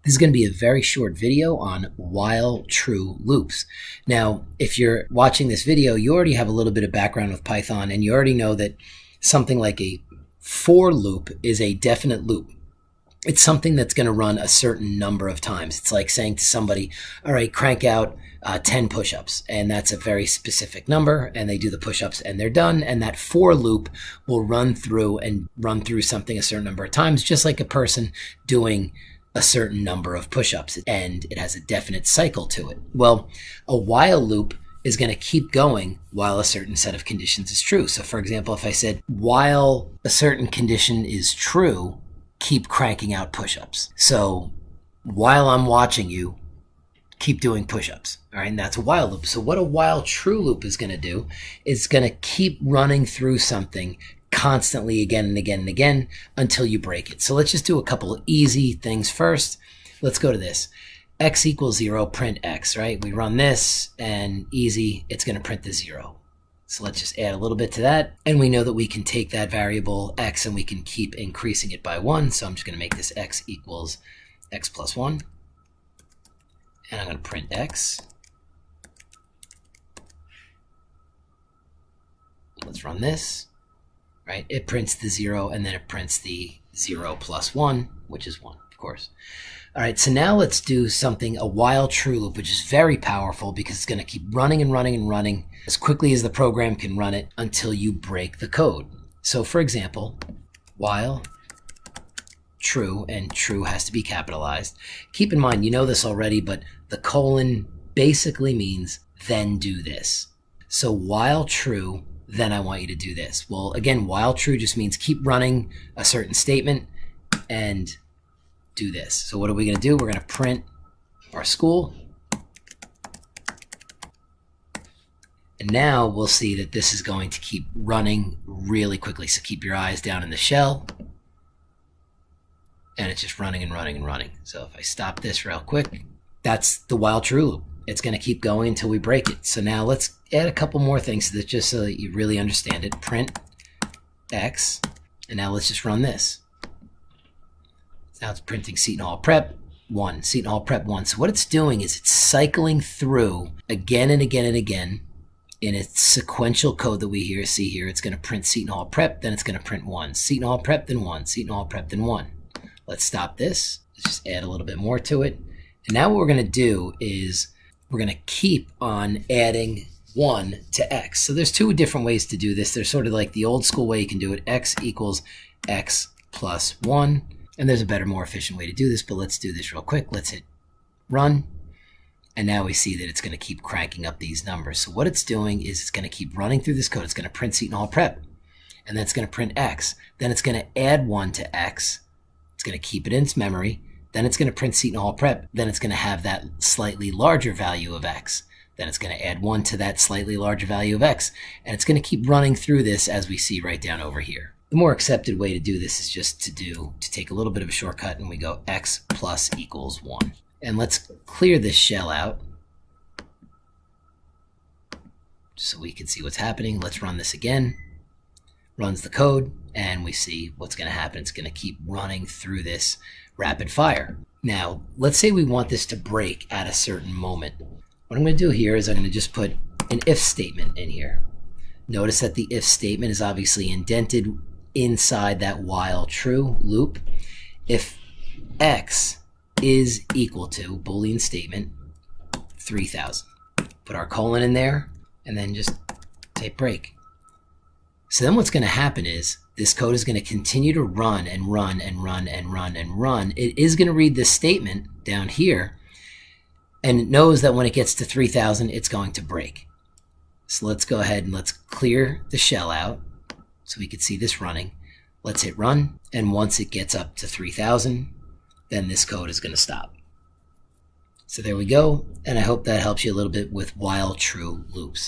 This is going to be a very short video on while true loops. Now, if you're watching this video, you already have a little bit of background with Python, and you already know that something like a for loop is a definite loop. It's something that's going to run a certain number of times. It's like saying to somebody, all right, crank out 10 push-ups, and that's a very specific number, and they do the push-ups and they're done, and that for loop will run through something a certain number of times, just like a person doing a certain number of push-ups, and it has a definite cycle to it. Well, a while loop is going to keep going while a certain set of conditions is true. So for example, if I said, while a certain condition is true, keep cranking out push-ups. So while I'm watching you, keep doing push-ups. All right, and that's a while loop. So what a while true loop is going to do is going to keep running through something constantly again and again and again until you break it. So let's just do a couple of easy things first. Let's go to this. X equals 0, print X, right? We run this and easy, it's going to print the 0. So let's just add a little bit to that. And we know that we can take that variable X and we can keep increasing it by 1. So I'm just going to make this X equals X plus 1. And I'm going to print X. Let's run this, right? It prints the 0 and then it prints the 0 plus 1, which is 1, of course. All right, so now let's do something, a while true loop, which is very powerful because it's going to keep running and running and running as quickly as the program can run it until you break the code. So for example, while true, and true has to be capitalized. Keep in mind, you know this already, but the colon basically means then do this. So while true, then I want you to do this. Well, again, while true just means keep running a certain statement and do this. So what are we going to do? We're going to print our school. And now we'll see that this is going to keep running really quickly. So keep your eyes down in the shell. And it's just running and running and running. So if I stop this real quick, that's the while true loop. It's going to keep going until we break it. So now let's add a couple more things to this just so that you really understand it. Print X. And now let's just run this. Now it's printing Seton Hall Prep 1, Seton Hall Prep 1. So what it's doing is it's cycling through again and again and again in its sequential code that we see here. It's going to print Seton Hall Prep, then it's going to print 1, Seton Hall Prep, then 1, Seton Hall Prep, then 1. Let's stop this. Let's just add a little bit more to it. And now what we're going to do is we're going to keep on adding 1 to X. So there's two different ways to do this. There's sort of like the old school way you can do it. X equals X plus 1. And there's a better, more efficient way to do this, but let's do this real quick. Let's hit run. And now we see that it's going to keep cranking up these numbers. So what it's doing is it's going to keep running through this code. It's going to print Seton Hall Prep. And then it's going to print X. Then it's going to add 1 to X. It's going to keep it in its memory. Then it's going to print Seton Hall Prep. Then it's going to have that slightly larger value of X. Then it's going to add 1 to that slightly larger value of X. And it's going to keep running through this as we see right down over here. The more accepted way to do this is just to take a little bit of a shortcut, and we go X plus equals 1. And let's clear this shell out so we can see what's happening. Let's run this again. Runs the code, and we see what's going to happen. It's going to keep running through this rapid fire. Now, let's say we want this to break at a certain moment. What I'm going to do here is I'm going to just put an if statement in here. Notice that the if statement is obviously indented inside that while true loop. If X is equal to, Boolean statement, 3000. Put our colon in there, and then just say break. So then what's going to happen is this code is going to continue to run and run and run and run and run. It is going to read this statement down here, and it knows that when it gets to 3000, it's going to break. So let's go ahead and let's clear the shell out so we can see this running. Let's hit run, and once it gets up to 3000, then this code is going to stop. So there we go, and I hope that helps you a little bit with while true loops.